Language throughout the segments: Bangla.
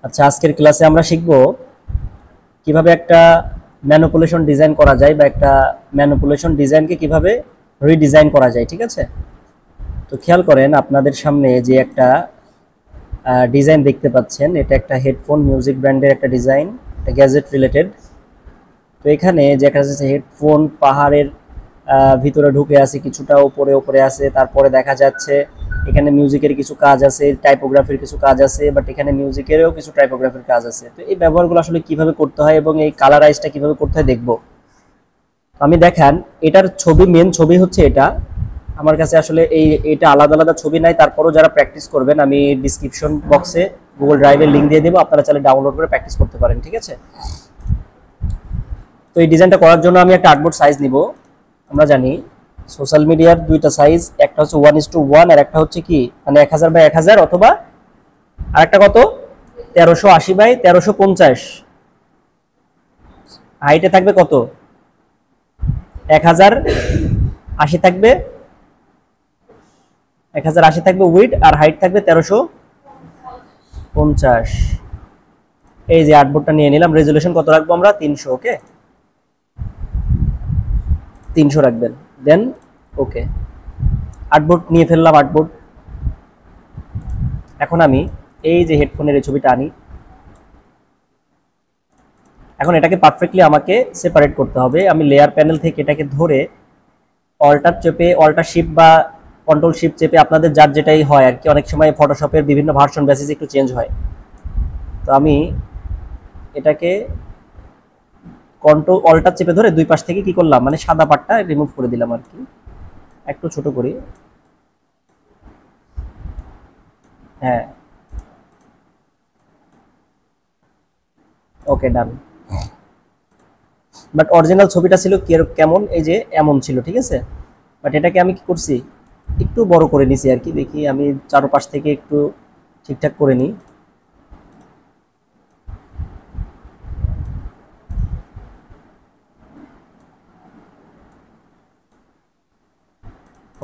আচ্ছা, আজকের ক্লাসে আমরা শিখব কিভাবে একটা ম্যানিপুলেশন ডিজাইন করা যায় বা একটা ম্যানিপুলেশন ডিজাইনকে কিভাবে রিডিজাইন করা যায়। ঠিক আছে, তো খেয়াল করেন আপনাদের সামনে যে একটা ডিজাইন দেখতে পাচ্ছেন, এটা একটা হেডফোন মিউজিক ব্র্যান্ডের একটা ডিজাইন, এটা গ্যাজেট রিলেটেড। তো এখানে যে একটা হেডফোন পাহাড়ের ভিতরে ঢুকে আছে, কিছুটা উপরে উপরে আছে, তারপরে দেখা যাচ্ছে এখানে মিউজিকের কিছু কাজ আছে, টাইপোগ্রাফির কিছু কাজ আছে, বাট এখানে মিউজিকেরও কিছু টাইপোগ্রাফির কাজ আছে। তো এই ব্যবহারগুলো আসলে কিভাবে করতে হয় এবং এই কালারাইজটা কিভাবে করতে হয় দেখব। আমি দেখান, এটার ছবি, মেন ছবি হচ্ছে এটা। আমার কাছে আসলে এটা আলাদা আলাদা ছবি নাই, তারপরও যারা প্র্যাকটিস করবেন আমি ডিসক্রিপশন বক্সে গুগল ড্রাইভের লিঙ্ক দিয়ে দেবো, আপনারা চাইলে ডাউনলোড করে প্র্যাকটিস করতে পারেন। ঠিক আছে, তো এই ডিজাইনটা করার জন্য আমি একটা আর্টবোর্ড সাইজ নিব। আমরা জানি সোশ্যাল মিডিয়ার দুইটা সাইজ, একটা হচ্ছে 1:1 আর একটা হচ্ছে কি মানে 1000x1000, অথবা আরেকটা কত 1380x1350। হাইটে থাকবে কত 1080 থাকবে, 1080 থাকবে উইড, আর হাইট থাকবে 1350। এই যে আর্টবোর্ডটা নিয়ে নিলাম। রেজুলেশন কত রাখবো আমরা 300। ওকে, 300 রাখবেন, দেন ওকে। আর্টবোর্ড নিয়ে ফেললাম। আর্টবোর্ড, এখন আমি এই যে হেডফোনের এই ছবিটা আনি। এখন এটাকে পারফেক্টলি আমাকে সেপারেট করতে হবে। আমি লেয়ার প্যানেল থেকে এটাকে ধরে অল্টার চেপে, অল্টার শিফট বা কন্ট্রোল শিফট চেপে, আপনাদের যার যেটাই হয় আর কি, অনেক সময় ফটোশপের বিভিন্ন ভার্সন বেসিস একটু চেঞ্জ হয়। তো আমি এটাকে কন্ট্রোল অল্টার চেপে ধরে দুই পাশ থেকে কি করলাম, মানে সাদা পাটটা রিমুভ করে দিলাম আর কি, একটু ছোট করি। হ্যাঁ, ওকে, ডান। বাট অরিজিনাল ছবিটা ছিল কেমন, এই যে এমন ছিল। ঠিক আছে, বাট এটাকে আমি কি করছি, একটু বড় করে নিছি আর কি। দেখি আমি চারপাশ থেকে একটু ঠিকঠাক করে নিই।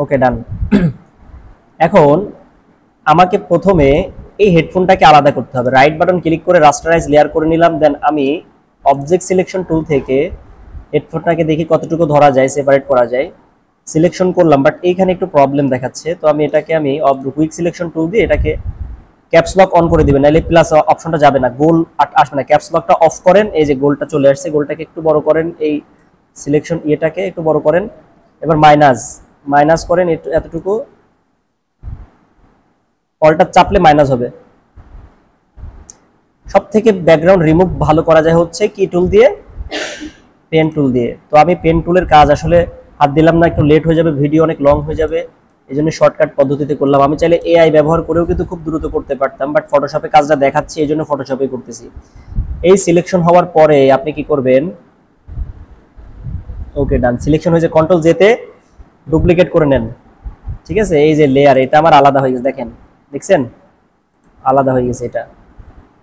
ওকে, ডান। এখন আমাকে প্রথমে এই হেডফোনটাকে আলাদা করতে হবে। রাইট বাটন ক্লিক করে রাস্টারাইজ লেয়ার করে নিলাম। দেন আমি অবজেক্ট সিলেকশন টুল থেকে হেডফোনটাকে দেখি কতটুকু ধরা যায়, সেপারেট করা যায়, সিলেকশন করলাম। বাট এইখানে একটু প্রবলেম দেখাচ্ছে। তো আমি এটাকে কুইক সিলেকশন টুল দিয়ে এটাকে ক্যাপস লক অন করে দিবেন, নাহলে প্লাস অপশনটা যাবে না, গোল আসবে না। ক্যাপস লকটা অফ করেন, এই যে গোলটা চলে আসছে, গোলটাকে একটু বড় করেন, এই সিলেকশন ইয়েটাকে একটু বড় করেন। এবার মাইনাস করেন এতটুকু, অল্টার চাপলে মাইনাস হবে। সব থেকে ব্যাকগ্রাউন্ড রিমুভ ভালো করা যায় হচ্ছে কি টুল দিয়ে, পেন টুল দিয়ে। তো আমি পেন টুলের কাজ আসলে হাত দিলাম না, একটু লেট হয়ে যাবে, ভিডিও অনেক লং হয়ে যাবে, এই জন্য শর্টকাট পদ্ধতিতে করলাম। আমি চাইলে এআই ব্যবহার করেও কিন্তু খুব দ্রুত করতে পারতাম, বাট ফটোশপে কাজটা দেখাচ্ছি এই জন্য ফটোশপে করতেছি। এই সিলেকশন হওয়ার পরে আপনি কি করবেন, ওকে, ডান। সিলেকশন হয়েছে, কন্ট্রোল জেতে ডুপ্লিকেট করে নেন। ঠিক আছে, এই যে লেয়ার, এটা আমার আলাদা হয়ে গেছে, দেখেন, দেখছেন আলাদা হয়ে গেছে এটা।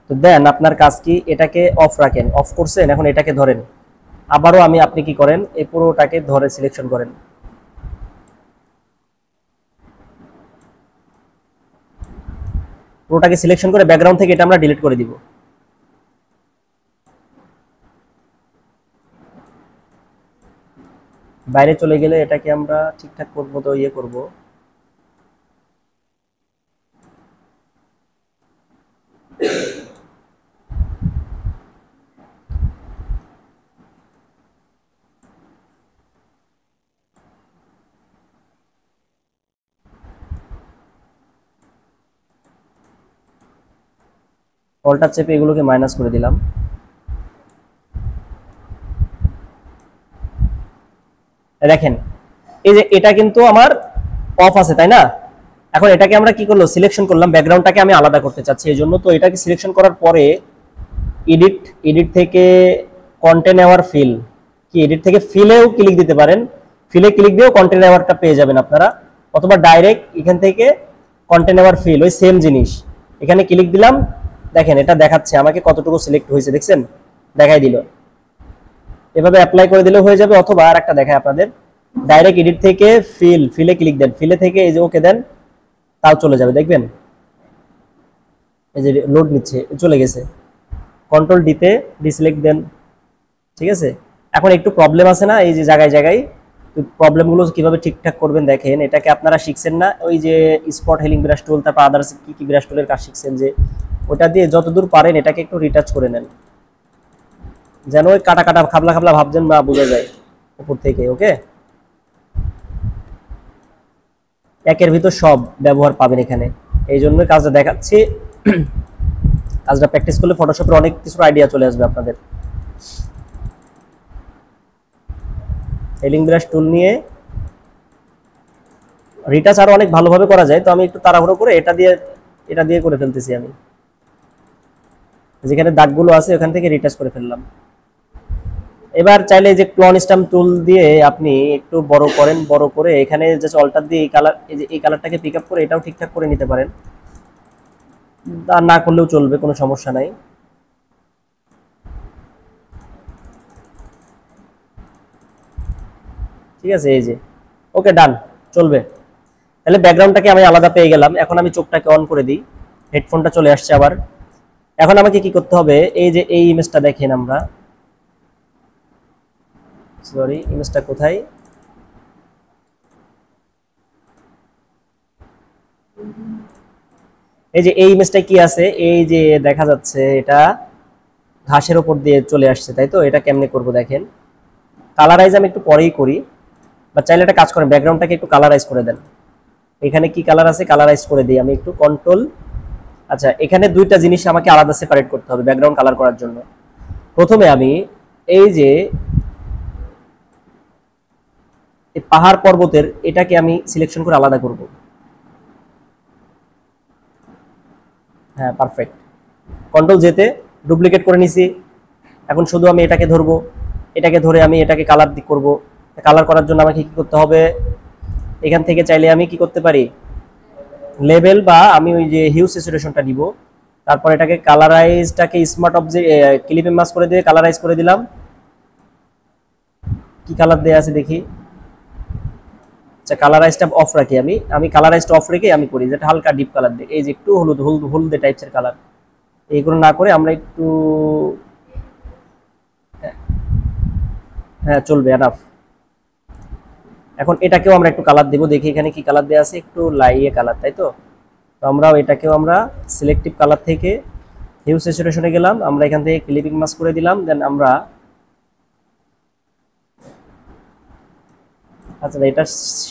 তো দেন আপনার কাজ কি, এটাকে অফ রাখেন, অফ করছেন, এখন এটাকে ধরেন। আবারও আপনি কি করেন, এই পুরোটাকে ধরে সিলেকশন করেন। পুরোটাকে সিলেকশন করে ব্যাকগ্রাউন্ড থেকে এটা আমরা ডিলিট করে দিব। বাইরে চলে গেলে এটাকে আমরা ঠিকঠাক করবো, তো ইয়ে করবো। অল্টার চেপে এগুলোকে মাইনাস করে দিলাম। দেখেন, এই যে এটা কিন্তু আমার অফ আছে, তাই না? এখন এটাকে আমরা কি করলো, সিলেকশন করলাম, ব্যাকগ্রাউন্ডটাকে আমি আলাদা করতে চাচ্ছি, এই জন্য। তো এটাকে সিলেকশন করার পরে এডিট থেকে কন্টেন্ট অ্যাওয়ার ফিল, কি এডিট থেকে ফিলেও ক্লিক দিতে পারেন, ফিলে ক্লিক দিয়েও কন্টেন্ট অ্যাওয়ারটা পেয়ে যাবেন আপনারা, অথবা ডাইরেক্ট এখান থেকে কন্টেন্ট অ্যাওয়ার ফিল, ওই সেম জিনিস, এখানে ক্লিক দিলাম। দেখেন এটা দেখাচ্ছে আমাকে কতটুকু সিলেক্ট হয়েছে, দেখছেন, দেখাই দিল। এভাবে অ্যাপ্লাই করে দিলেও হয়ে যাবে, অথবা আর একটা দেখায় আপনাদের, ডাইরেক্ট এডিট থেকে ফিলে ক্লিক দেন, ফিলে থেকে এই যে ওকে দেন, তাও চলে যাবে, দেখবেন। এই যে লোড নিচ্ছে, চলে গেছে। কন্ট্রোল ডিতে ডিসিলেক্ট দেন, ঠিক আছে। এখন একটু প্রবলেম আছে না এই যে জায়গায় জায়গায়, প্রবলেমগুলো কিভাবে ঠিকঠাক করবেন দেখেন। এটাকে আপনারা শিখছেন না ওই যে স্পট হেলিং ব্রাশ টুল, তারপর আদার্স কি কি ব্রাশ টুলের কাজ শিখছেন, যে ওটা দিয়ে যতদূর পারেন এটাকে একটু রিটাচ করে নেন, যেন ওই কাটা কাটা খাবলা খাবলা ভাবছেন বা বোঝা যায় উপর থেকে। ওকে, একের ভিতর সব ব্যবহার পাবেন এখানে, এই জন্য কাজটা দেখাচ্ছি। কাজটা প্র্যাকটিস করলে ফটোশপের অনেক কিছু আইডিয়া চলে আসবে আপনাদের। হেলিং ব্রাশ টুল নিয়ে রিটাচ আরো অনেক ভালোভাবে করা যায়, তো আমি একটু তাড়াহুড়ো করে এটা দিয়ে করে ফেলতেছি। আমি যেখানে দাগগুলো আছে ওখান থেকে রিটাচ করে ফেললাম। এবার চাইলে যে ক্লোন স্টাম্প টুল দিয়ে আপনি একটু বড় করেন, বড় করে এখানে জাস্ট অল্টার দিয়ে এই কালার, এই যে এই কালারটাকে পিক আপ করে এটাও ঠিকঠাক করে নিতে পারেন, আর না করলেও চলবে, কোনো সমস্যা নাই। ঠিক আছে, এই যে ওকে, ডান, চলবে। তাহলে ব্যাকগ্রাউন্ডটাকে আমি আলাদা পেয়ে গেলাম। এখন আমি চোখটাকে অন করে দিই, হেডফোনটা চলে আসছে আবার। এখন আমাকে কি করতে হবে, এই যে এই ইমেজটা দেখেন, আমরা সরি ইমেজটা কোথায়, এই যে এই ইমেজটা কি আছে, এই যে দেখা যাচ্ছে এটা ঘাসের উপর দিয়ে চলে আসছে, তাই তো। এটা কেমনে করব দেখেন, কালারাইজ আমি একটু পরেই করি, বা চাইলে একটা কাজ করেন ব্যাকগ্রাউন্ডটাকে একটু কালারাইজ করে দেন। এখানে কি কালার আছে, কালারাইজ করে দিই আমি একটু, কন্ট্রোল। আচ্ছা, এখানে দুইটা জিনিস আমাকে আলাদা সেপারেট করতে হবে ব্যাকগ্রাউন্ড কালার করার জন্য। প্রথমে আমি এই যে পাহাড় পর্বতের এটাকে আমি সিলেকশন করে আলাদা করব। হ্যাঁ, পারফেক্ট। কন্ট্রোল জেতে ডুপ্লিকেট করে নিছি। এখন শুধু আমি এটাকে ধরবো, এটাকে ধরে আমি এটাকে কালার করব। কালার করার জন্য আমাকে কি করতে হবে, এখান থেকে চাইলে আমি কি করতে পারি, লেভেল বা আমি ওই যে হিউ স্যাচুরেশনটা নিব, তারপর এটাকে কালারাইজটাকে স্মার্ট অবজেক্ট ক্লিপে মাস করে দিয়ে কালারাইজ করে দিলাম। কি কালার দেয়া আছে দেখি, আচ্ছা কালারাইজটা অফ রাখি, আমি কালারাইজটা অফ রেখে আমি করি, যেটা হালকা ডিপ কালার দিই, এই যে একটু হলুদ হলুদে টাইপসের কালার, এইগুলো না করে আমরা একটু, হ্যাঁ চলবে, এনাফ। এখন এটাকেও আমরা একটু কালার দেবো, দেখি এখানে কি কালার দেওয়া আছে, একটু লাইয়ে কালার, তাই তো। তো আমরাও এটাকেও আমরা সিলেক্টিভ কালার থেকে হিউ স্যাচুরেশনে গেলাম, আমরা এখান থেকে ক্লিপিং মাস্ক করে দিলাম, দেন আমরা আচ্ছা এটা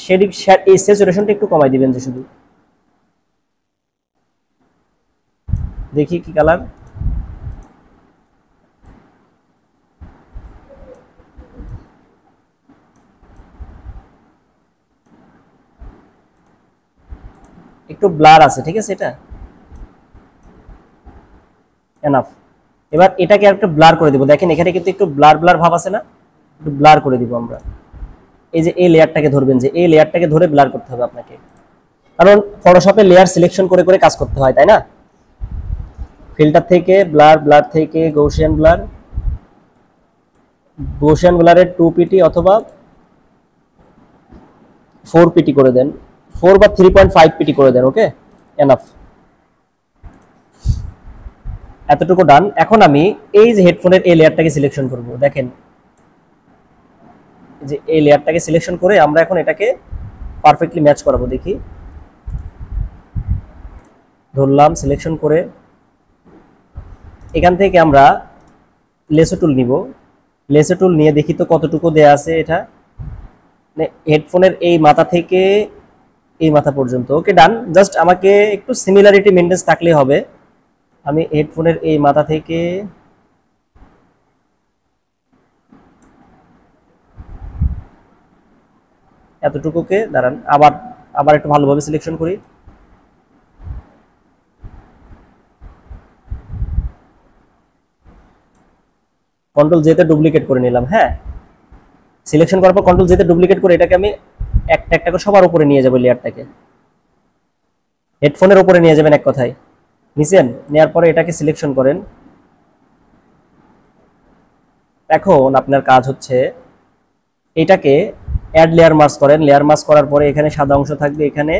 শেডিং, এই স্যাচুরেশনটা একটু কমাই দিবেন, যে শুধু দেখি কি কালার, একটু ব্লার আছে, ঠিক আছে, এটা এনাফ। এবার এটাকে একটা ব্লার করে দিব, দেখেন এখানে কিন্তু একটু ব্লার ব্লার ভাব আছে না, একটু ব্লার করে দিব আমরা। এই যে এই লেয়ারটাকে ধরবেন, যে এই লেয়ারটাকে ধরে ব্লার করতে হবে আপনাকে, কারণ ফটোশপে লেয়ার সিলেকশন করে করে কাজ করতে হয়, তাই না। ফিল্টার থেকে ব্লার, ব্লার থেকে গৌসিয়ান ব্লার, গৌসিয়ান ব্লারের 2pt অথবা 4pt করে দেন, 4 বা 3.5pt করে দেন। ওকে, এনাফ, এতটুকু ডান। এখন আমি এই যে হেডফোনের এই লেয়ারটাকে সিলেকশন করব, দেখেন যে এই লেয়ারটাকে সিলেকশন করে আমরা এখন এটাকে পারফেক্টলি ম্যাচ করাবো। দেখি, ধরলাম সিলেকশন করে, এখান থেকে আমরা লেসো টুল নিব, লেসো টুল নিয়ে দেখি তো কতটুকু দেয়া আছে, এটা হেডফোনের এই মাথা থেকে এই মাথা পর্যন্ত। ওকে, ডান। জাস্ট আমাকে একটু সিমিলারিটি মেনটেন্স থাকলে হবে। আমি হেডফোনের এই মাথা থেকে এতটুকুকে দাঁড়ান, আবার আবার একটু ভালোভাবে সিলেকশন করি। কন্ট্রোল জেতে ডুপ্লিকেট করে নিলাম। হ্যাঁ, সিলেকশন করার পর কন্ট্রোল জেতে ডুপ্লিকেট করে এটাকে আমি একটা একটা করে সবার উপরে নিয়ে যাবো, লেয়ারটাকে হেডফোনের উপরে নিয়ে যাবেন, এক কথায় নিছেন। নেওয়ার পরে এটাকে সিলেকশন করেন। এখন আপনার কাজ হচ্ছে এটাকে অ্যাড লেয়ার মাস্ক করেন, লেয়ার মাস্ক করার পরে এখানে সাদা অংশ থাকবে, এখানে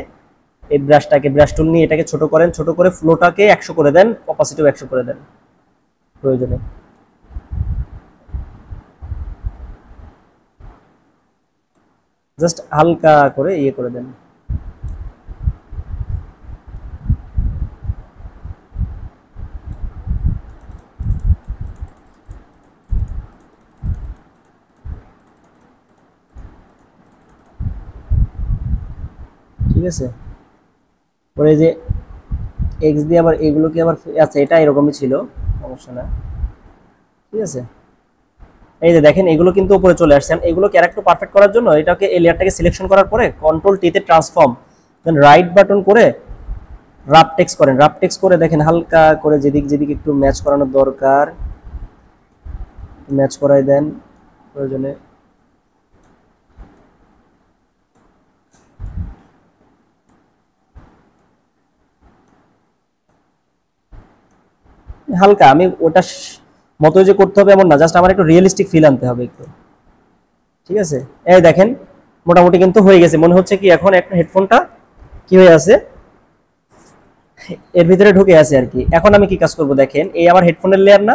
এই ব্রাশটাকে, ব্রাশ টুল নিয়ে এটাকে ছোট করেন, ছোট করে ফ্লোটাকে 100 করে দেন, অপাসিটিও 100 করে দেন প্রয়োজনে। জাস্ট হালকা করে ইয়ে করে দেন। ঠিক আছে, পরে যে এক্স দিয়ে আবার এগুলোকে আবার, আচ্ছা এটা এরকমই ছিল, সমস্যা না। ঠিক আছে, এই যে দেখেন এগুলো কিন্তু উপরে চলে আসছে। এগুলো ক্যারেক্টার পারফেক্ট করার জন্য এটাকে, এই লেয়ারটাকে সিলেকশন করার পরে কন্ট্রোল টি তে ট্রান্সফর্ম, দেন রাইট বাটন করে রাফ টেক্সট করেন। রাফ টেক্সট করে দেখেন হালকা করে যেদিক যেদিক একটু ম্যাচ করানোর দরকার ম্যাচ করাই দেন প্রয়োজনে। হালকা, আমি ওটা মতো যে করতে হবে এমন না, জাস্ট আমার একটু রিয়েলিস্টিক ফিল আনতে হবে একটু। ঠিক আছে, এই দেখেন মোটামুটি কিন্তু হয়ে গেছে। মনে হচ্ছে কি এখন একটা হেডফোনটা কি হয়ে আছে, এর ভিতরে ঢুকে আছে আর কি। এখন আমি কি কাজ করব দেখেন, এই আমার হেডফোনের লেয়ার না,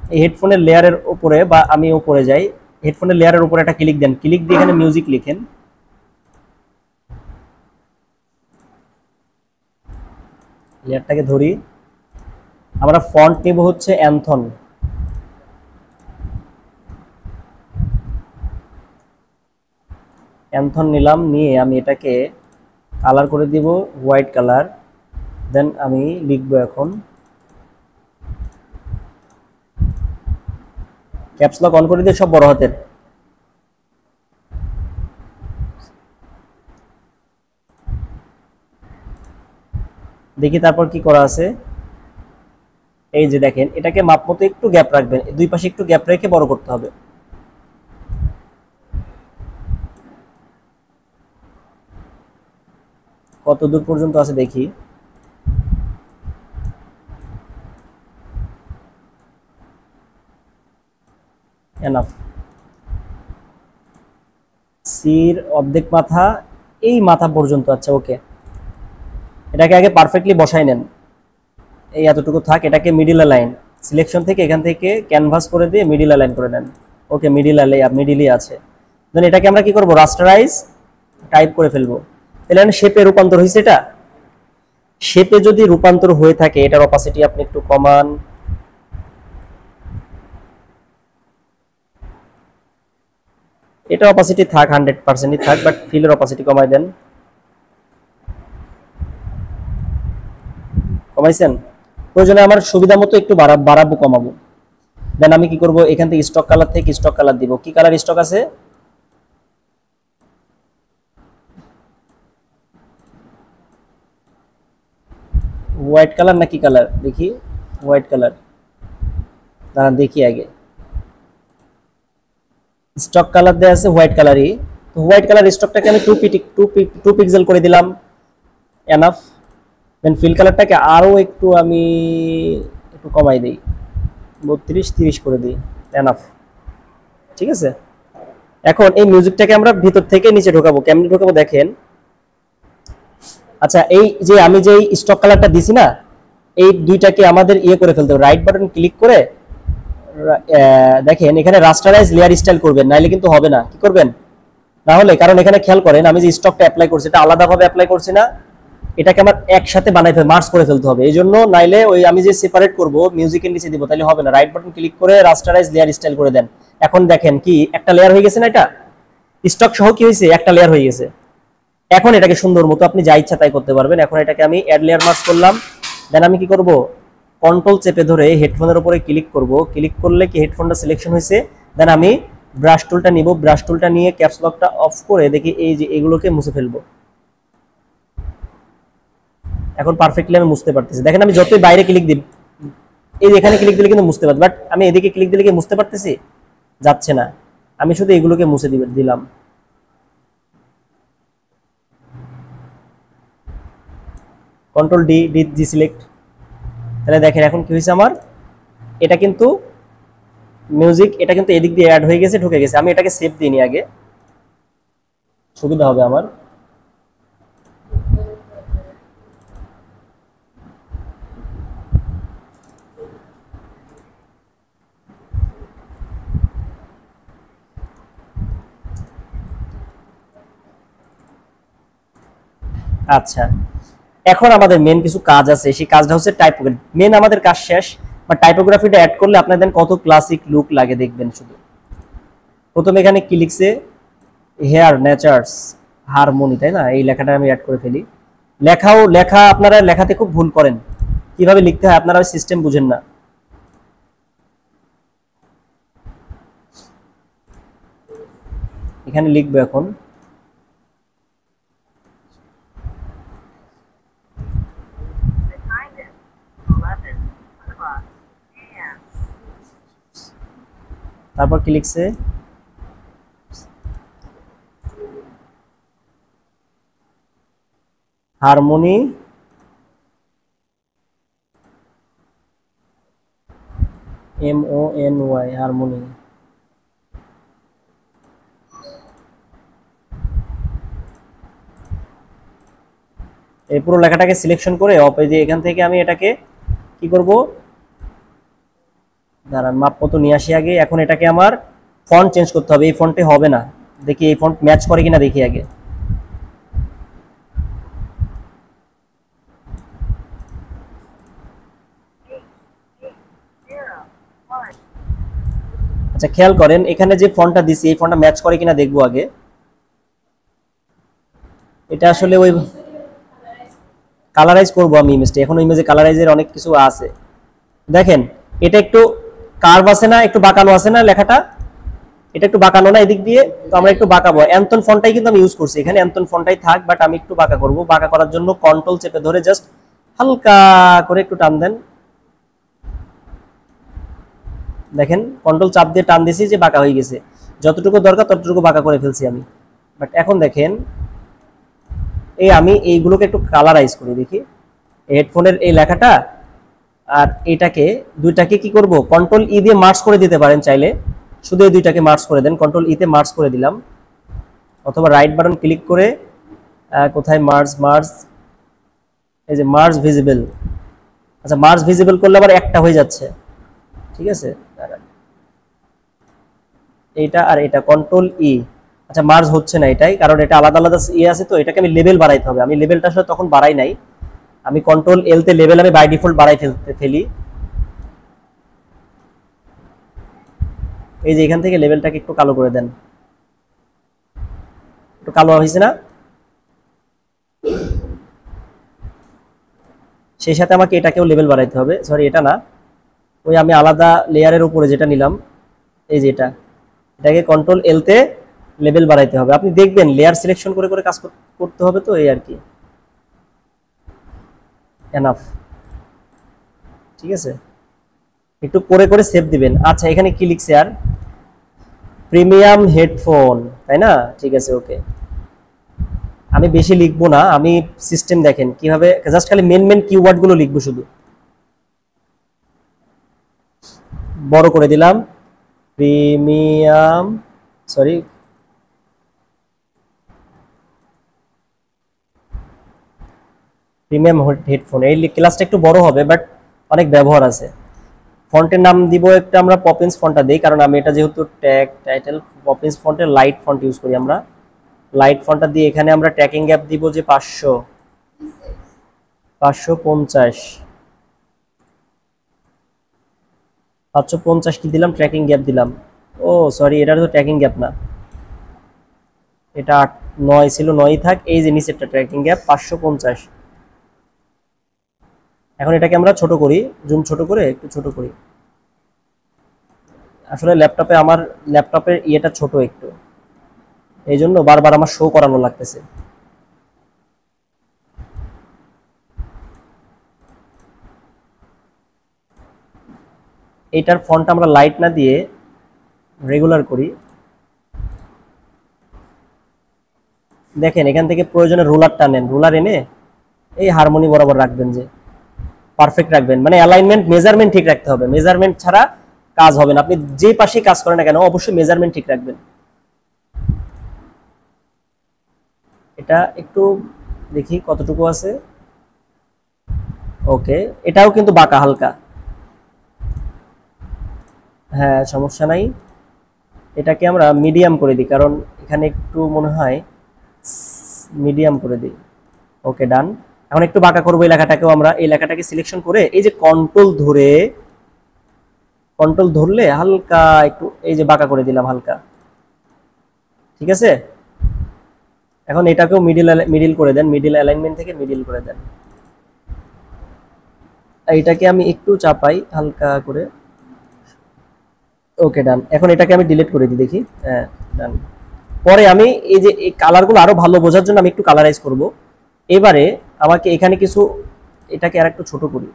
এই হেডফোনের লেয়ারের উপরে, বা আমি উপরে যাই, হেডফোনের লেয়ারের উপরে একটা ক্লিক দেন, ক্লিক দিয়ে এখানে মিউজিক লিখেন। লেয়ারটাকে ধরি, আমরা ফন্ট নেব হচ্ছে অ্যান্থন। অ্যান্থন নিলাম, নিয়ে আমি এটাকে কালার করে দিব হোয়াইট কালার। দেন আমি লিখবো এখন, ক্যাপস লক অন করে দিয়ে সব বড় হাতের। দেখি তারপর কি করা আছে। এই যে দেখেন এটাকে মাপ মতো একটু গ্যাপ রাখবেন, দুই পাশে একটু গ্যাপ রেখে বড় করতে হবে। কত দূর পর্যন্ত আছে দেখি। এনাফ। সির অর্ধেক মাথা, এই মাথা পর্যন্ত। আচ্ছা ওকে, এটাকে আগে পারফেক্টলি বসাই নেন, এই এতটুকু থাক। এটাকে মিডিল লাইন সিলেকশন থেকে, এখান থেকে ক্যানভাস করে দিয়ে মিডিল লাইন করে নেন। ওকে, মিডিলই আছে। দেন এটাকে আমরা কি করব, রাস্টারাইজ টাইপ করে ফেলবো। তাহলে শেপে রূপান্তর হয়েছে। এটা শেপে যদি রূপান্তর হয়ে থাকে, এটার অপাসিটি আপনি একটু কমান। এটা অপাসিটি থাক, 100%ই থাক, বাট ফিলের অপাসিটি কমাই দেন। কমাইছেন? প্রয়োজনে আমার সুবিধা মতো একটু বাড়াবো কমাবো। দেন আমি কি করব, এখান থেকে স্টক কালার থেকে স্টক কালার দিব। কি কালার স্টক আছে? হোয়াইট কালার নাকি কালার দেখি, হোয়াইট কালার। দাঁড়ান দেখি আগে, স্টক কালার দেওয়া আছে হোয়াইট কালারই। তো হোয়াইট কালার স্টকটাকে আমি 2 পিক্সেল করে দিলাম, এনাফ। দেন ফিল কালারটাকে আরো একটু আমি একটু কমাই দিই, 32-30 করে দিই, এনাফ। ঠিক আছে, এখন এই মিউজিকটাকে আমরা ভিতর থেকে নিচে ঢোকাবো। কেমনে ঢোকাবো দেখেন। আচ্ছা, এই যে আমি যে স্টক কালারটা দিছি না, এই দুইটাকে আমাদের ইয়ে করে ফেলতে হবে। রাইট বাটন ক্লিক করে দেখেন এখানে রাস্টারাইজ লেয়ার স্টাইল করবেন, নাইলে কিন্তু হবে না। কি করবেন না হলে, কারণ এখানে খেয়াল করেন আমি যে স্টকটা অ্যাপ্লাই করছি এটা আলাদাভাবে অ্যাপ্লাই করছি না, এটাকে আমার একসাথে বানাই মার্জ করে ফেলতে হবে। এই জন্য নাইলে ওই আমি যে সেপারেট করব মিউজিকের নিচে দিব, তাহলে হবে না। রাইট বাটন ক্লিক করে রাস্টারাইজ লেয়ার স্টাইল করে দেন। এখন দেখেন কি একটা লেয়ার হয়ে গেছে না, এটা স্টক সহ কি হয়েছে, একটা লেয়ার হয়ে গেছে। এখন এটাকে সুন্দর মতো আপনি যা ইচ্ছা তাই করতে পারবেন। এখন এটাকে আমি অ্যাড লেয়ার মার্জ করলাম। দেন আমি কি করব, কন্ট্রোল চেপে ধরে হেডফোনের উপরে ক্লিক করব। ক্লিক করলে কি হেডফোনটা সিলেকশন হয়েছে। দেন আমি ব্রাশ টুলটা নিব, ব্রাশ টুলটা নিয়ে ক্যাপস লকটা অফ করে দেখি এই যে এগুলোকে মুছে ফেলবো। এখন পারফেক্টলি আমি মুছতে পারতেছি। দেখেন আমি যতই বাইরে ক্লিক দিই, এই যে এখানে ক্লিক দিলে কিন্তু মুছতে পারছি, বাট আমি এদিকে ক্লিক দিলে কি মুছতে পারতেছি, যাচ্ছে না। আমি শুধু এগুলোকে মুছে দিলাম। Control D select. তাহলে দেখেন এখন কি হয়েছে আমার, এটা কিন্তু মিউজিক, এটা কিন্তু এদিক দিয়ে অ্যাড হয়ে গেছে, ঢুকে গেছে। আমি এটাকে সেভ দিইনি আগে, সুবিধা হবে আমার। আচ্ছা, এখন আমাদের মেন কিছু কাজ আছে, সেই কাজটা হচ্ছে টাইপোগ্রাফি। মেন আমাদের কাজ শেষ, বা টাইপোগ্রাফিটা অ্যাড করলে আপনাদের কত ক্লাসিক লুক লাগে দেখবেন শুধু। প্রথমে এখানে কি লিখছে, হেয়ার নেচার্স হারমোনি, তাই না? এই লেখাটা আমি অ্যাড করে ফেলি। লেখা আপনারা লেখাতে খুব ভুল করেন, কিভাবে লিখতে হয় আপনারা সিস্টেম বুঝেন না। এখানে লিখবো এখন তারপর কি লিখছে, হারমোনি MONY হারমোনি। এই পুরো লেখাটাকে সিলেকশন করে যে এখান থেকে আমি এটাকে কি করব, দাঁড়ান মাপ মতো নিয়ে আসি আগে। এখন এটাকে আমার ফন্ট চেঞ্জ করতে হবে, এই ফন্টে হবে না, দেখি এই ফন্ট ম্যাচ করে কিনা দেখি আগে। আচ্ছা খেয়াল করেন এখানে যে ফন্টটা দিছি এই ফন্টটা ম্যাচ করে কিনা দেখবো আগে। এটা আসলে ওই কালারাইজ করবো আমি ইমেজটা, এখন ইমেজে কালারাইজের অনেক কিছু আছে। দেখেন এটা একটু কার্ভ আছে না, একটু বাঁকানো আছে না লেখাটা, এটা একটু বাঁকানো না এদিক দিয়ে, তো আমরা একটু বাঁকাবো। অ্যান্টন ফন্টটাই কিন্তু আমি ইউজ করছি এখানে, অ্যান্টন ফন্টটাই থাক, বাট আমি একটু বাঁকা করব। বাঁকা করার জন্য কন্ট্রোল চেপে ধরে জাস্ট হালকা করে একটু টান দেন, দেখেন কন্ট্রোল চাপ দিয়ে টান দিছি যে বাঁকা হয়ে গেছে। যতটুকু দরকার ততটুকু বাঁকা করে ফেলছি আমি। বাট এখন দেখেন এই আমি এইগুলোকে একটু কালারাইজ করি দেখি, হেডফোনের এই লেখাটা আর এটাকে দুইটাকে কি করব, কন্ট্রোল ই দিয়ে মার্জ করে দিতে পারেন চাইলে, শুধু এই দুইটাকে মার্জ করে দেন, কন্ট্রোল ই তে মার্জ করে দিলাম, অথবা রাইট বাটন ক্লিক করে কোথায় মার্জ, এই যে মার্জ ভিজিবল। আচ্ছা মার্জ ভিজিবল করলে আবার একটা হয়ে যাচ্ছে, ঠিক আছে এইটা আর এটা কন্ট্রোল ই। আচ্ছা মার্জ হচ্ছে না এটাই কারণ এটা আলাদা আলাদা ইয়ে আছে, তো এটাকে আমি লেভেল বাড়াইতে হবে। আমি লেভেলটা আসলে তখন বাড়াই নাই, আমি কন্ট্রোল এল তে লেভেল আমি বাই ডিফল্ট বাড়াই ফেলি। এই যে এখান থেকে লেভেলটাকে একটু কালো করে দেন, একটু কালো হয়েছে না? সেই সাথে আমাকে এটাকেও লেভেল বাড়াইতে হবে, সরি এটা না, ওই আমি আলাদা লেয়ারের উপরে যেটা নিলাম এই যে এটাকে কন্ট্রোল এল তে লেভেল বাড়াইতে হবে। আপনি দেখবেন লেয়ার সিলেকশন করে করে কাজ করতে হবে, তো এই আর কি, এনাফ, ঠিক আছে? একটু করে করে সেভ দিবেন। আচ্ছা এখানে কি লিখছে আর, প্রিমিয়াম হেডফোন, তাই না? ঠিক আছে ওকে, আমি বেশি লিখবো না, আমি সিস্টেম দেখেন কিভাবে, জাস্ট খালি মেন কিওয়ার্ড গুলো লিখবো, শুধু বড় করে দিলাম প্রিমিয়াম, সরি প্রিমিয়াম হেডফোন। এই ক্লাসটা একটু বড় হবে বাট অনেক ব্যবহার আছে। ফন্টের নাম দিব একটা আমরা পপিন্স ফন্টটা দিই, কারণ আমি এটা যেহেতু ট্যাগ টাইটেল পপিন্স ফন্টের লাইট ফন্ট ইউজ করি আমরা, লাইট ফন্টটা দিয়ে এখানে আমরা ট্র্যাকিং গ্যাপ দিব যে 550 কি দিলাম, ট্র্যাকিং গ্যাপ দিলাম। ও সরি এটা তো ট্র্যাকিং গ্যাপ না, এটা 9 ছিল, 9ই থাক। এই যে নিচেরটা ট্র্যাকিং গ্যাপ 550। এখন এটাকে আমরা ছোট করি, জুম ছোট করে একটু ছোট করি। আসলে আমার ল্যাপটপের ইয়েটা ছোট একটু, এই জন্য বারবার আমার শো করানো লাগতেছে। এইটার ফন্ট আমরা লাইট না দিয়ে রেগুলার করি। দেখেন এখান থেকে প্রয়োজনে রুলারটা নেন, রুলার এনে এই হারমোনি বরাবর রাখবেন, যে পারফেক্ট রাখবেন, মানে অ্যালাইনমেন্ট মেজারমেন্ট ঠিক রাখতে হবে, মেজারমেন্ট ছাড়া কাজ হবে না। আপনি যে পাশে কাজ করেন না কেন অবশ্যই মেজারমেন্ট ঠিক রাখবেন। এটা একটু দেখি কতটুকু আছে, ওকে এটাও কিন্তু বাঁকা হালকা, হ্যাঁ সমস্যা নাই। এটাকে আমরা মিডিয়াম করে দিই, কারণ এখানে একটু মনে হয় মিডিয়াম করে দিই। ওকে ডান। এখন একটু বাঁকা করবো এই লেখাটাকেও আমরা, এই লেখাটাকে সিলেকশন করে এই যে কন্ট্রোল ধরলে হালকা একটু এই যে বাঁকা করে দিলাম হালকা, ঠিক আছে। এখন এটাকেও মিডিল করে দেন, মিডিল অ্যালাইনমেন্ট থেকে মিডিল করে দেন। এইটাকে আমি একটু চাপাই হালকা করে। ওকে ডান। এখন এটাকে আমি ডিলিট করে দিই দেখি। হ্যাঁ ডান। পরে আমি এই যে এই কালারগুলো আরো ভালো বোঝার জন্য আমি একটু কালারাইজ করব। এবারে আমাকে এখানে কিছু, এটাকে আর একটু ছোট করি,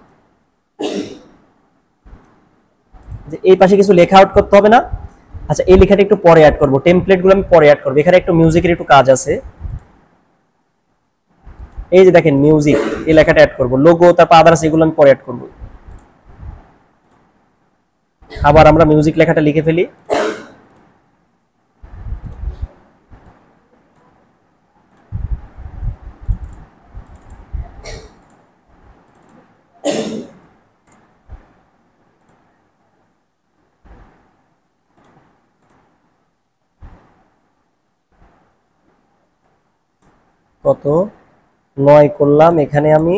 যে এই পাশে কিছু লেখা আউট করতে হবে না। আচ্ছা এই লেখাটা একটু পরে অ্যাড করব, টেমপ্লেটগুলো আমি পরে অ্যাড করব। এখানে একটু মিউজিকের একটু কাজ আছে। এই যে দেখেন মিউজিক, এই লেখাটা অ্যাড করব, লোগো তারপর আদার্স এগুলো আমি পরে অ্যাড করব। আবার আমরা মিউজিক লেখাটা লিখে ফেলি। কত 9 করলাম, এখানে আমি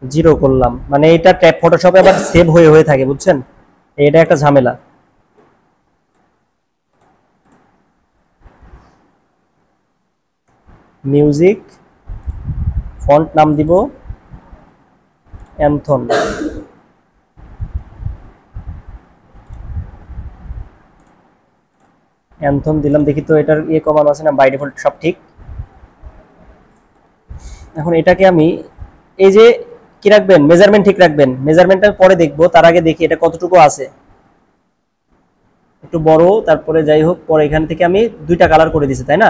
0 করলাম, মানে এটা ট্যাব ফটোশপে আবার সেভ হয়ে হয়ে থাকে বুঝছেন, এটা একটা ঝামেলা। মিউজিক, ফন্ট নাম দিব অ্যান্থন। অ্যান্থন দিলাম, দেখি তো এটার ইয়ে কমানো আছে না, বাই ডিফল্ট সব ঠিক। এখন এটাকে আমি এই যে কি রাখবেন, মেজারমেন্ট ঠিক রাখবেন, মেজারমেন্টটা পরে দেখবো, তার আগে দেখি এটা কতটুকু আছে। একটু বড়, তারপরে যাই হোক, পরে এখান থেকে আমি 2টা কালার করে দিছি তাই না,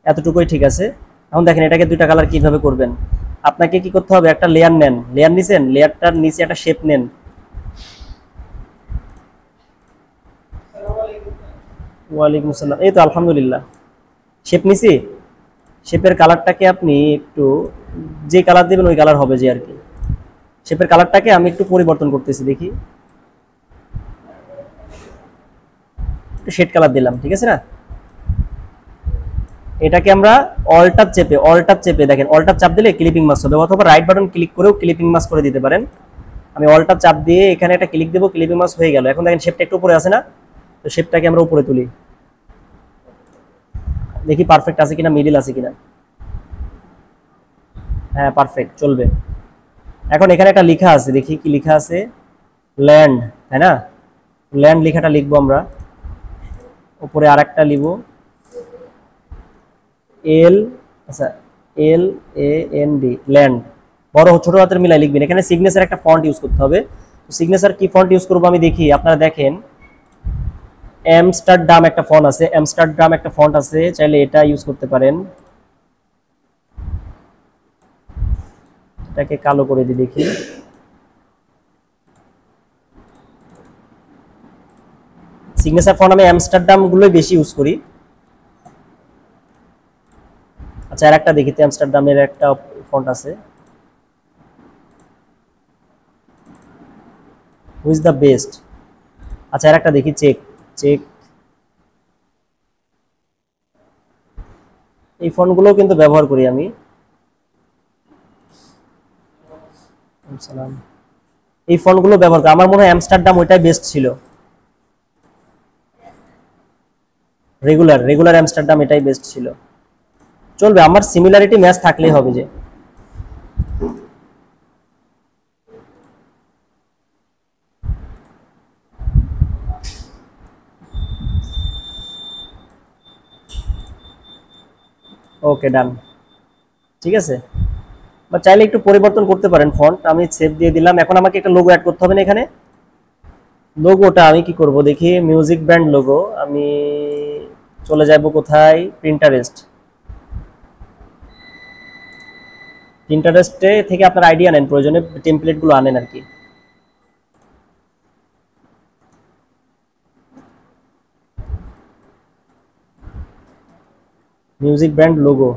এতটুকুই ঠিক আছে। এখন দেখেন এটাকে 2টা কালার কিভাবে করবেন। আপনাকে কি করতে হবে, একটা লেয়ার নেন, লেয়ার নিছেন, লেয়ারটার নিচে একটা শেপ নেন। ওয়ালাইকুম আসসালাম, এই তো আলহামদুলিল্লাহ। শেপ নিছি, শেপের কালারটাকে আপনি একটু, যে কালার দেবেন ওই কালার হবে যে আর কি। শেপের কালারটাকে আমি একটু পরিবর্তন করতেছি দেখি, একটু শেড কালার দিলাম, ঠিক আছে না। এটাকে আমরা অল্টার চেপে দেখেন, অল্টার চাপ দিলে ক্লিপিং মাস্ক হবে, অথবা রাইট বাটন ক্লিক করেও ক্লিপিং মাস্ক করে দিতে পারেন। আমি অল্টার চাপ দিয়ে এখানে একটা ক্লিক দেবো, ক্লিপিং মাস্ক হয়ে গেল। এখন দেখেন শেপটা একটু উপরে আছে না, তো শেপটাকে আমরা উপরে তুলি, দেখি পারফেক্ট আছে কিনা, মিডিল আছে কিনা। হ্যাঁ পারফেক্ট, চলবে। এখন এখানে একটা লেখা আছে, দেখি কি লেখা আছে, ল্যান্ড, তাই না। ল্যান্ড লেখাটা লিখবো আমরা, উপরে আর একটা লিখবো এল, আচ্ছা এল এ এন ডি, ল্যান্ড। বড় ছোট হাতের মিলাই লিখবেন। এখানে সিগনেচার একটা ফন্ট ইউজ করতে হবে, সিগনেচার কি ফন্ট ইউজ করবো আমি দেখি, আপনারা দেখেন অ্যামস্টারডাম একটা ফন্ট আছে, অ্যামস্টারডাম একটা ফন্ট আছে, চাইলে এটা ইউজ করতে পারেন। এটাকে কালো করে দিই দেখি। সিগনেচার ফন্ট আমি অ্যামস্টারডাম গুলোই বেশি ইউজ করি। আচ্ছা আর একটা দেখি, অ্যামস্টারডামের একটা ফন্ট আছে, হুইজ দ্য বেস্ট। আচ্ছা আর একটা দেখি, চেক চেক। এই ফন্টগুলো কিন্তু ব্যবহার করি আমি। সালাম। এই ফন্টগুলো ব্যবহার করি, আমার মনে হয় অ্যামস্টারডাম ওইটাই বেস্ট ছিল। রেগুলার অ্যামস্টারডাম এটাই বেস্ট ছিল। চলবে, আমার সিমিলারিটি ম্যাচ থাকলেই হবে যে। ওকে ডান, ঠিক আছে। বা চাইলে একটু পরিবর্তন করতে পারেন ফন্ট, আমি সেভ দিয়ে দিলাম। এখন আমাকে একটা লোগো অ্যাড করতে হবে না এখানে। লোগোটা আমি কি করব দেখি, মিউজিক ব্যান্ড লোগো, আমি চলে যাব কোথায়, প্রিন্টারেস্টে থেকে আপনার আইডিয়া নেন, প্রয়োজনে টেমপ্লেটগুলো আনেন আর কি। মিউজিক ব্যান্ড লোগো,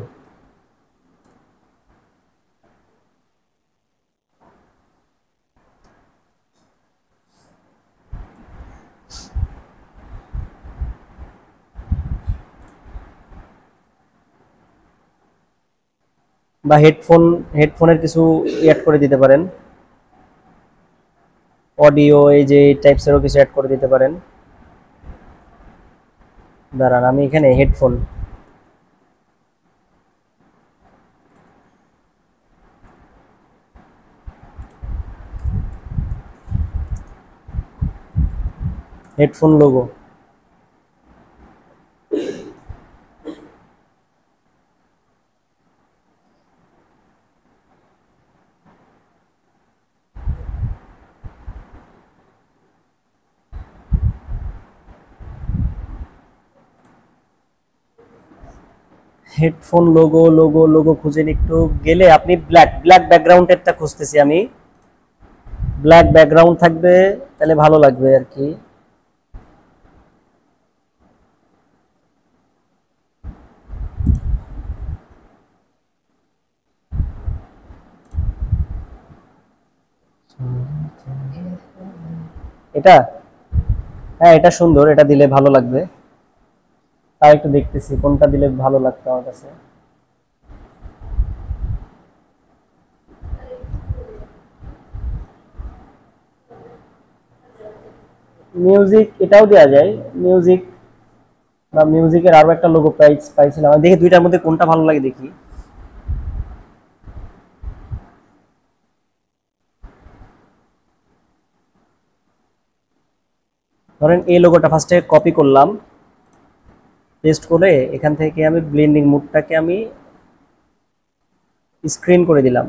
বা হেডফোনের কিছু অ্যাড করে দিতে পারেন, অডিও এই যে টাইপসেরও কিছু অ্যাড করে দিতে পারেন। দাঁড়ান আমি এখানে headphone logo, headphone logo logo logo খুঁজেন একটু, গেলে আপনি ব্ল্যাক ব্ল্যাক ব্যাকগ্রাউন্ডেরটা খুঁজতেছি আমি, ব্ল্যাক ব্যাকগ্রাউন্ড থাকবে তাহলে ভালো লাগবে আর কি। এটা, হ্যাঁ এটা সুন্দর, এটা দিলে ভালো লাগবে। তাও একটু দেখতেছি কোনটা দিলে ভালো লাগবে আমার কাছে। মিউজিক এটাও দেওয়া যায়, মিউজিক বা মিউজিকের আরো একটা লোগো পাইছিলাম আমি, দেখি দুইটার মধ্যে কোনটা ভালো লাগে দেখি। ধরেন এই লোগোটা ফার্স্টে কপি করলাম, পেস্ট করে এখান থেকে আমি ব্লেন্ডিং মুডটাকে আমি স্ক্রিন করে দিলাম।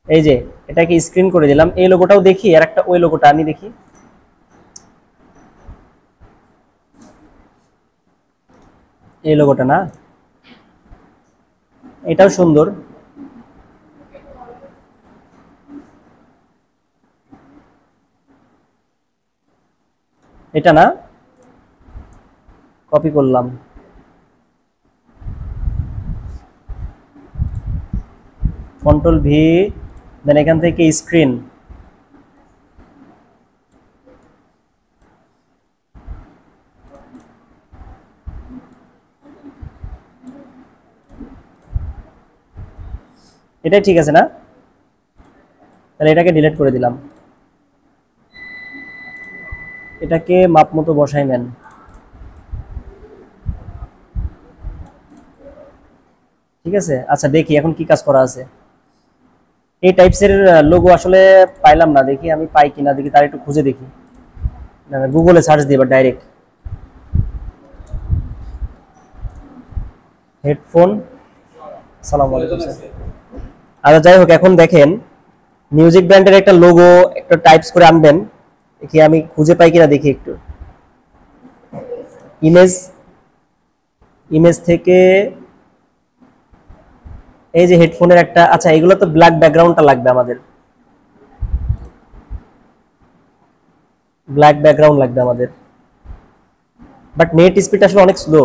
এই যে এটাকে স্ক্রিন করে দিলাম, এই লোগোটাও দেখি, আর একটা ওই লোগোটা আনি দেখি। এই লোগোটা না, এটাও সুন্দর। এটা না, কপি করলাম, কন্ট্রোল ভি, দেন এখান থেকে স্ক্রিন, এটাই ঠিক আছে না? তাহলে এটাকে ডিলিট করে দিলাম, এটাকে মাপ মতো বসাই নেন। ঠিক আছে, আচ্ছা দেখি এখন কি কাজ করা আছে। এই টাইপসের লোগো আসলে পাইলাম না, দেখি আমি পাই কিনা দেখি, তার একটু খুঁজে দেখি। গুগলে সার্চ দিই ডাইরেক্ট হেডফোন। আসসালামু আলাইকুম স্যার। আচ্ছা যাই হোক, এখন দেখেন মিউজিক ব্র্যান্ডের একটা লোগো একটা টাইপস করে আনবেন, দেখি আমি খুঁজে পাই কিনা দেখি একটু। ইমেজ, ইমেজ থেকে এই যে হেডফোনের একটা, আচ্ছা এগুলো তো ব্ল্যাক ব্যাকগ্রাউন্ডটা লাগবে আমাদের, ব্ল্যাক ব্যাকগ্রাউন্ড লাগবে আমাদের, বাট নেট স্পিড আসলে অনেক স্লো।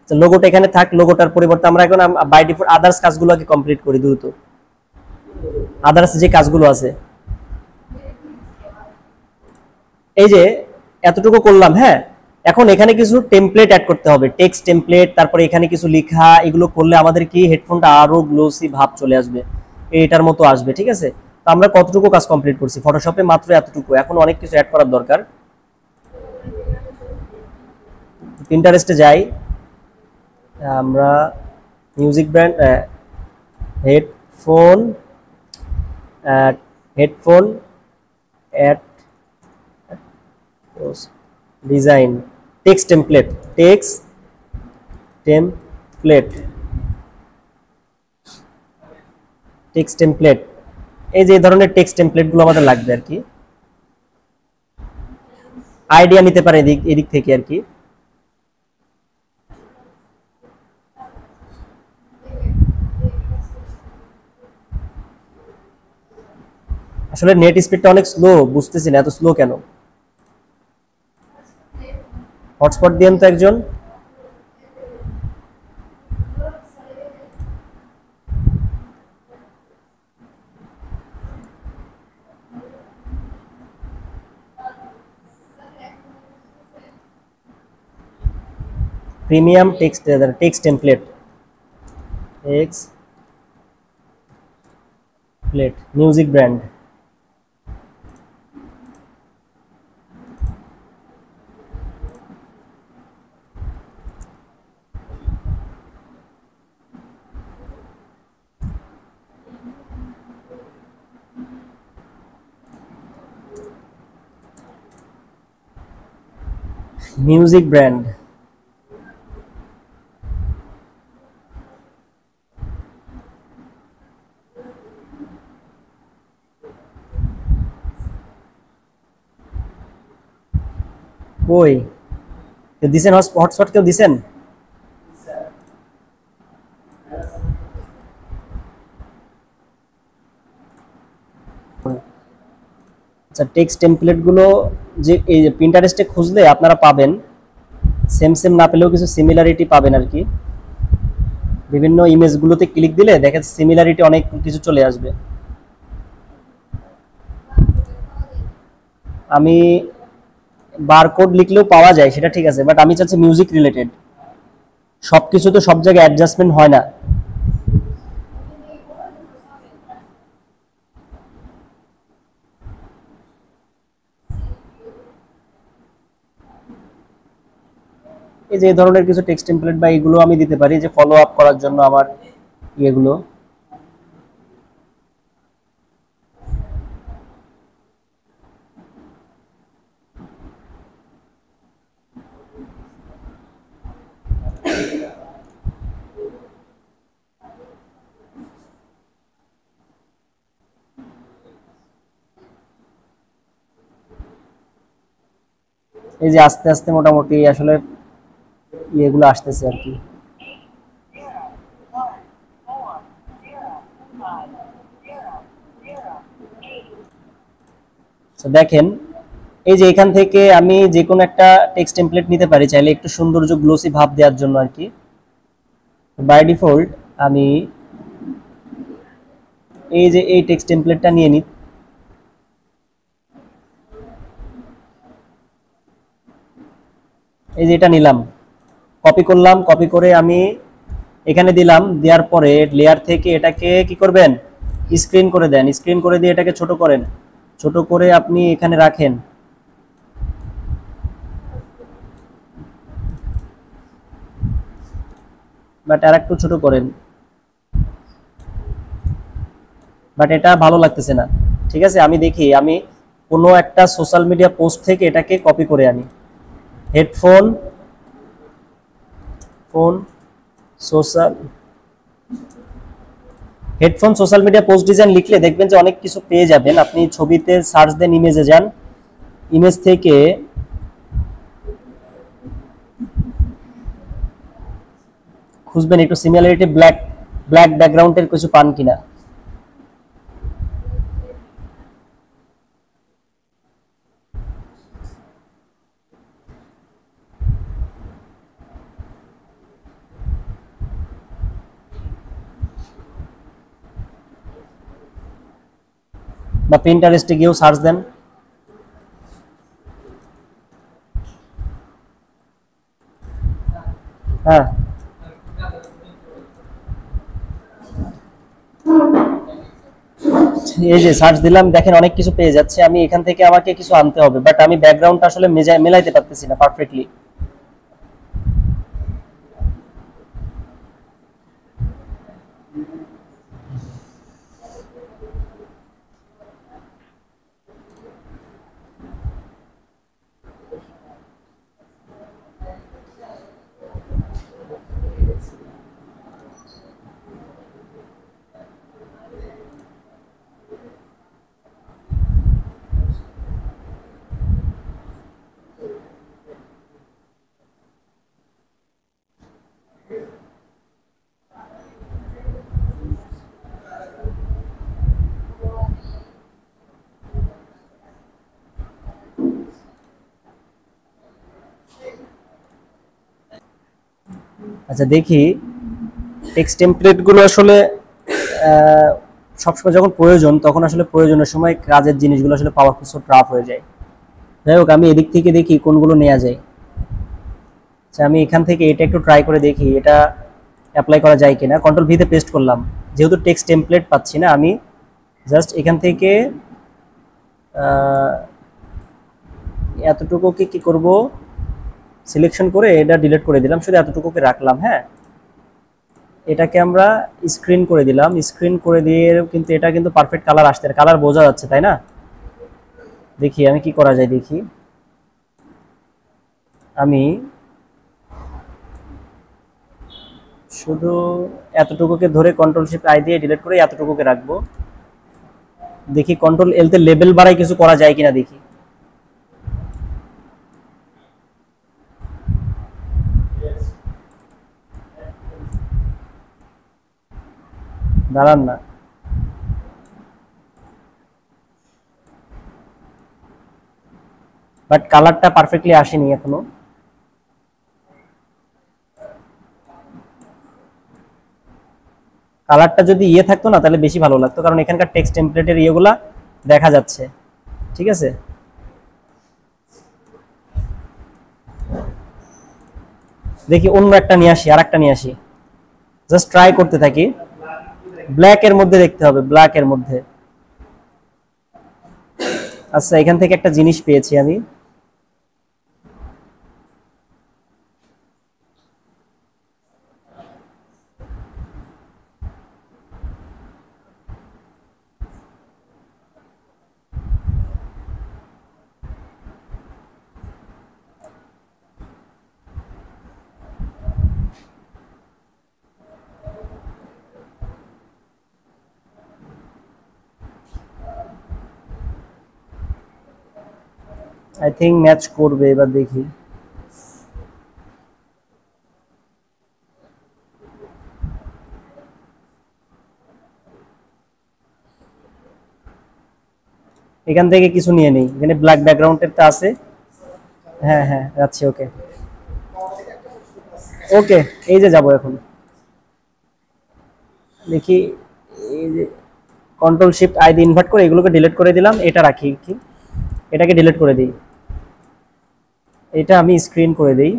লোগোটা এখানে থাক, লোগোটার পরিবর্তে আমরা এখন বাই ডিফল্ট আদার্স কাজগুলোকে কমপ্লিট করি দ্রুত, আদার্স যে কাজগুলো আছে। এই যে এতটুকু করলাম, হ্যাঁ এখন এখানে কিছু টেমপ্লেট অ্যাড করতে হবে, টেক্সট টেমপ্লেট, তারপরে এখানে কিছু লেখা, এগুলো করলে আমাদের কি হেডফোনটা আরো গ্লোসি ভাব চলে আসবে, এটার মতো আসবে। ঠিক আছে, তো আমরা কতটুকু কাজ কমপ্লিট করছি ফটোশপে, মাত্র এতটুকু, এখন অনেক কিছু অ্যাড করার দরকার। পিন্টারেস্টে যাই আমরা, music brand, headphone, headphone at design, text template, text template, text template, এই যে এই ধরনের টেক্সট টেমপ্লেট গুলো আমাদের লাগবে আর কি, আইডিয়া নিতে পারে এদিক এদিক থেকে আর কি। আসলে নেট স্পিডটা অনেক স্লো, বুঝতেছি না এত স্লো কেন। হটস্পট দিয়েন তো একজন। Premium text template, music brand. Music brand, কই কেউ দিছেন? হটস্পট কেউ দিছেন? আচ্ছা, টেক্সট টেমপ্লেট গুলো যে এই পিন্টারেস্টে খুঁজলে আপনারা পাবেন, সেম সেম না পেলেও কিছু সিমিলারিটি পাবেন আর কি। বিভিন্ন ইমেজগুলোতে ক্লিক দিলে দেখেন সিমিলারিটি অনেক কিছু চলে আসবে। আমি বারকোড লিখলেও পাওয়া যায়, সেটা ঠিক আছে, বাট আমি চাচ্ছি মিউজিক রিলেটেড। সবকিছু তো সব জায়গায় অ্যাডজাস্টমেন্ট হয় না। এই যে এই ধরনের কিছু টেক্সট টেমপ্লেট বা এগুলো আমি দিতে পারি যে ফলো আপ করার জন্য আমার ইয়েগুলো। এই যে আস্তে আস্তে মোটামুটি আসলে ইয়েগুলো আসতেছে আর কি। দেখেন এই যে এখান থেকে আমি যে কোনো একটা টেক্সট টেমপ্লেট নিতে পারি চাইলে, একটু সৌন্দর্য গ্লোসি ভাব দেওয়ার জন্য আর কি। বাই ডিফল্ট আমি এই যে এই টেক্সট টেমপ্লেটটা নিয়ে নিই। এই যে এটা নিলাম, কপি করলাম, কপি করে আমি এখানে দিলাম। দেওয়ার পরে লেয়ার থেকে এটাকে কি করবেন, স্ক্রিন করে দেন। স্ক্রিন করে দিয়ে এটাকে ছোট করেন, ছোট করে আপনি এখানে রাখেন। বাট আর একটু ছোট করেন, বাট এটা ভালো লাগতেছে না। ঠিক আছে, আমি দেখি আমি কোনো একটা সোশ্যাল মিডিয়া পোস্ট থেকে এটাকে কপি করে আনি। Headphone social media post design লিখলে দেখবেন যে অনেক কিছু পেয়ে যাবেন। আপনি ছবিতে সার্চ দেন, ইমেজে যান, ইমেজ থেকে খুঁজবেন একটু সিমিলারিটি, ব্ল্যাক ব্যাকগ্রাউন্ডের কিছু পান কিনা। বা পিন্টারেস্টে গিয়েও সার্চ দেন। হ্যাঁ, এই যে সার্চ দিলাম, দেখেন অনেক কিছু পেয়ে যাচ্ছে। আমি এখান থেকে আমাকে কিছু আনতে হবে, বাট আমি ব্যাকগ্রাউন্ডটা আসলে মেলাইতে পারতেছি না পারফেক্টলি। আচ্ছা দেখি, টেক্সট টেমপ্লেট গুলো আসলে সবসময় যখন প্রয়োজন তখন আসলে প্রয়োজনের সময় কাজের জিনিসগুলো আসলে পাওয়া খুব টাফ হয়ে যায়। যাই হোক, আমি এদিক থেকে দেখি কোনগুলো নেওয়া যায়। আচ্ছা, আমি এখান থেকে এটা একটু ট্রাই করে দেখি এটা অ্যাপ্লাই করা যায় কিনা। কন্ট্রোল ভিতে পেস্ট করলাম, যেহেতু টেক্সট টেমপ্লেট পাচ্ছি না, আমি জাস্ট এখান থেকে এতটুকুকে কি করব, সিলেকশন করে এটা ডিলিট করে দিলাম, শুধু এতটুকুকে রাখলাম। হ্যাঁ, এটাকে আমরা স্ক্রিন করে দিলাম। স্ক্রিন করে দিয়ে কিন্তু এটা কিন্তু পারফেক্ট কালার আসছে, কালার বোঝা যাচ্ছে, তাই না? দেখি আমি কি করা যায়, দেখি আমি শুধু এতটুকুকে ধরে কন্ট্রোল শিফট আই দিয়ে ডিলিট করে এতটুকুকে রাখবো। দেখি কন্ট্রোল এল তে লেবেল বাড়াই কিছু করা যায় কিনা দেখি। দাঁড়ান না, বাট কালারটা পারফেক্টলি আসেনি এখনো। কালারটা যদি ইয়ে থাকতো না তাহলে বেশি ভালো লাগতো, কারণ এখানকার টেক্সট টেমপ্লেটের ইয়েগুলা দেখা যাচ্ছে। ঠিক আছে, দেখি অন্য একটা নিয়ে আসি, আর একটা নিয়ে আসি, জাস্ট ট্রাই করতে থাকি। ব্ল্যাক এর মধ্যে দেখতে হবে, ব্ল্যাক এর মধ্যে। আচ্ছা, এখান থেকে একটা জিনিস পেয়েছি আমি। আই থিঙ্ক ম্যাচ করবে, এবার দেখি। এখান থেকে কিছু নিয়ে নেই, এখানে ব্ল্যাক ব্যাকগ্রাউন্ডেরটা আছে। হ্যাঁ হ্যাঁ, যাচ্ছি। ওকে ওকে, এই যে যাবো এখন। দেখি, এই যে কন্ট্রোল শিফট আই দিয়ে ইনভার্ট করে এগুলোকে ডিলিট করে দিলাম, এটা রাখি কি, এটাকে ডিলিট করে দিই, এটা আমি স্ক্রিন করে দিই।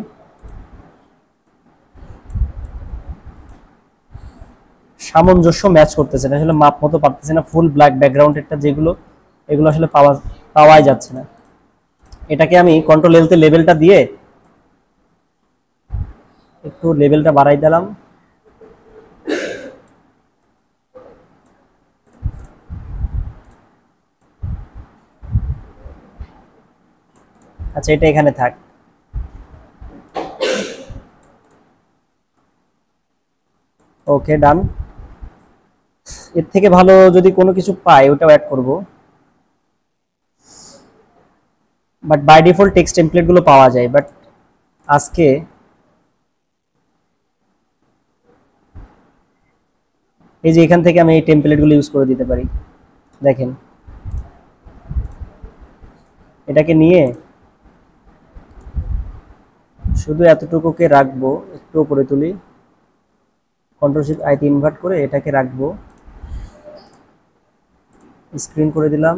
সামঞ্জস্য ম্যাচ করতেছে না, আসলে মাপ মতো পারতেছে না, ফুল ব্ল্যাক ব্যাকগ্রাউন্ডেরটা যেগুলো, এগুলো আসলে পাওয়াই যাচ্ছে না। এটাকে আমি কন্ট্রোল এল তে লেভেলটা দিয়ে একটু লেভেলটা বাড়াই দিলাম। আচ্ছা, এটা এখানে থাক। ওকে, ডান। এর থেকে ভালো যদি কোনো কিছু পাই ওটাও অ্যাড করব, but by default text template গুলো পাওয়া যায়, বাট আজকে এই যে এখান থেকে আমি এই টেমপ্লেট গুলো ইউজ করে দিতে পারি। দেখেন, এটাকে নিয়ে শুধু এতটুকুকে রাখবো, একটু উপরে তুলি, কন্ট্রোল শিফট আই তে ইনভার্ট করে এটাকে রাখবো, স্ক্রিন করে দিলাম।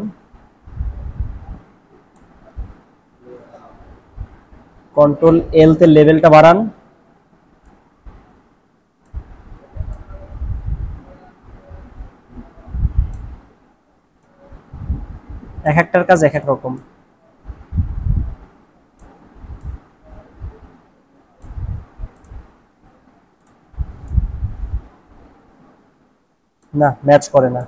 কন্ট্রোল এল তে লেভেলটা বাড়ান। এক একটার কাজ এক এক রকম। না, ম্যাচ করে না।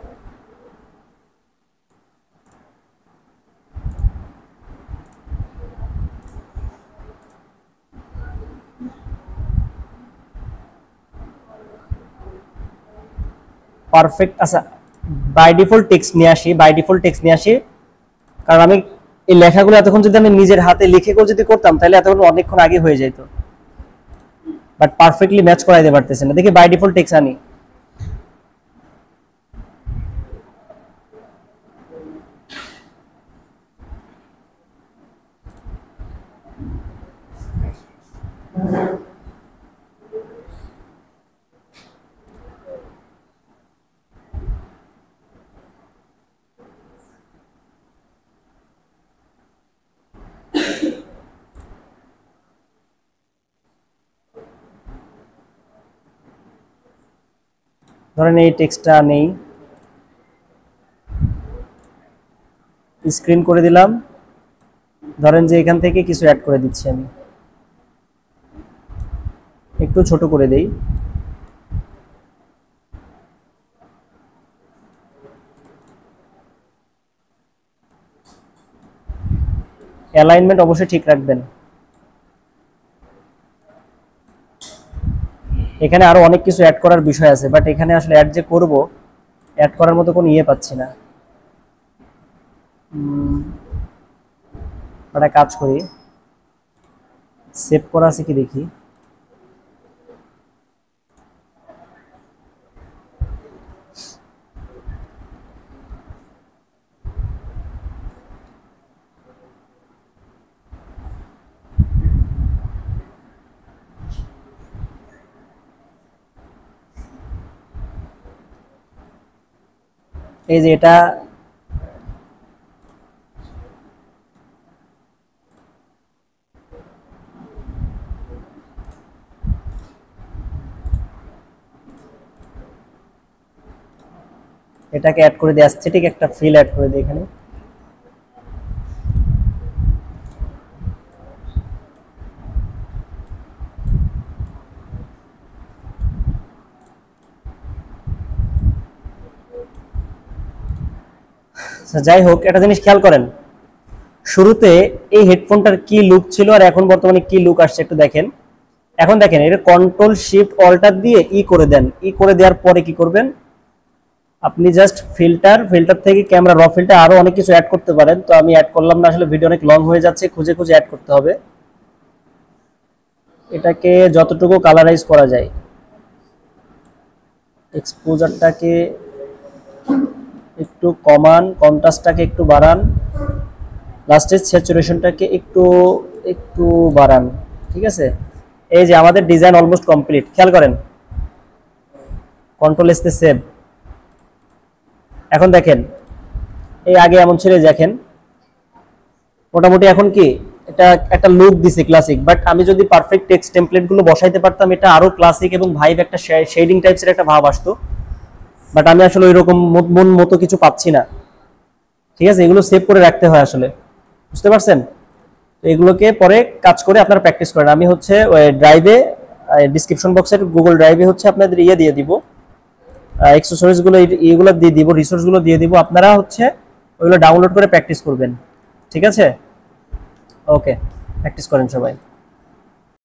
পারফেক্ট। আচ্ছা, বাই ডিফল্ট টেক্সট নিয়ে আসি, বাই ডিফল্ট টেক্সট নিয়ে আসি, কারণ আমি এই লেখাগুলো এতক্ষণ যদি আমি নিজের হাতে লিখে যদি করতাম তাহলে এতক্ষণ অনেকক্ষণ আগে হয়ে যেত, বাট পারফেক্টলি ম্যাচ করাইতে পারতেছে না। দেখি বাই ডিফল্ট টেক্সট আনি। ধরেন এই টেক্সটটা নেই, স্ক্রিন করে দিলাম। ধরেন যে এখান থেকে কিছু অ্যাড করে দিচ্ছি, আমি একটু ছোট করে দেই। অ্যালাইনমেন্ট অবশ্যই ঠিক রাখবেন। এখানে আরো অনেক কিছু অ্যাড করার বিষয় আছে, বাট এখানে আসলে অ্যাড যে করব, অ্যাড করার মতো কোনো ইয়ে পাচ্ছি না। একটা কাজ করি, সেভ করা আছে কি দেখি। এই যে এটা এটাকে অ্যাড করে দিই, অ্যাস্থেটিক একটা ফিল অ্যাড করে দিই এখানে। যাই হোক, একটা জিনিস খেয়াল করেন, শুরুতে এই হেডফোনটার কি লুক ছিল আর এখন বর্তমানে কি লুক আসছে একটু দেখেন। এখন দেখেন, এটা কন্ট্রোল শিফট অল্টার দিয়ে ই করে দেন। ই করে দেওয়ার পরে কি করবেন, আপনি জাস্ট ফিল্টার থেকে ক্যামেরা র ফিল্টার আরো অনেক কিছু অ্যাড করতে পারেন। তো আমি অ্যাড করলাম না, আসলে ভিডিও অনেক লং হয়ে যাচ্ছে, খুঁজে খুঁজে অ্যাড করতে হবে। এটাকে যতটুকু কালারাইজ করা যায়, এক্সপোজারটাকে একটু কমান, কন্ট্রাস্টটাকে একটু বাড়ান, লাস্টের স্যাচুরেশনটাকে একটু একটু বাড়ান। ঠিক আছে, এই যে আমাদের ডিজাইন অলমোস্ট কমপ্লিট। খেয়াল করেন, কন্ট্রোল এস তে সেভ। এখন দেখেন, এই আগে এমন ছিল, দেখেন মোটামুটি এখন কি এটা একটা লুক দিছে ক্লাসিক। বাট আমি যদি পারফেক্ট টেক্সট টেমপ্লেট গুলো বসাইতে পারতাম, এটা আরো ক্লাসিক এবং ভাইব একটা শেডিং টাইপসের একটা ভাব আসতো। বাট আমি আসলে ওইরকম মন মতো কিছু পাচ্ছি না। ঠিক আছে, এগুলো সেভ করে রাখতে হয় আসলে, বুঝতে পারছেন? তো এগুলোকে পরে কাজ করে আপনারা প্র্যাকটিস করেন। আমি হচ্ছে ড্রাইভে, ডিসক্রিপশন বক্সের গুগল ড্রাইভে হচ্ছে আপনাদের ইয়ে দিয়ে দিব, অ্যাক্সেসরিজ গুলো এইগুলো দিয়ে দিব, রিসোর্স গুলো দিয়ে দিব। আপনারা হচ্ছে ওইগুলো ডাউনলোড করে প্র্যাকটিস করবেন। ঠিক আছে, ওকে, প্র্যাকটিস করেন সবাই।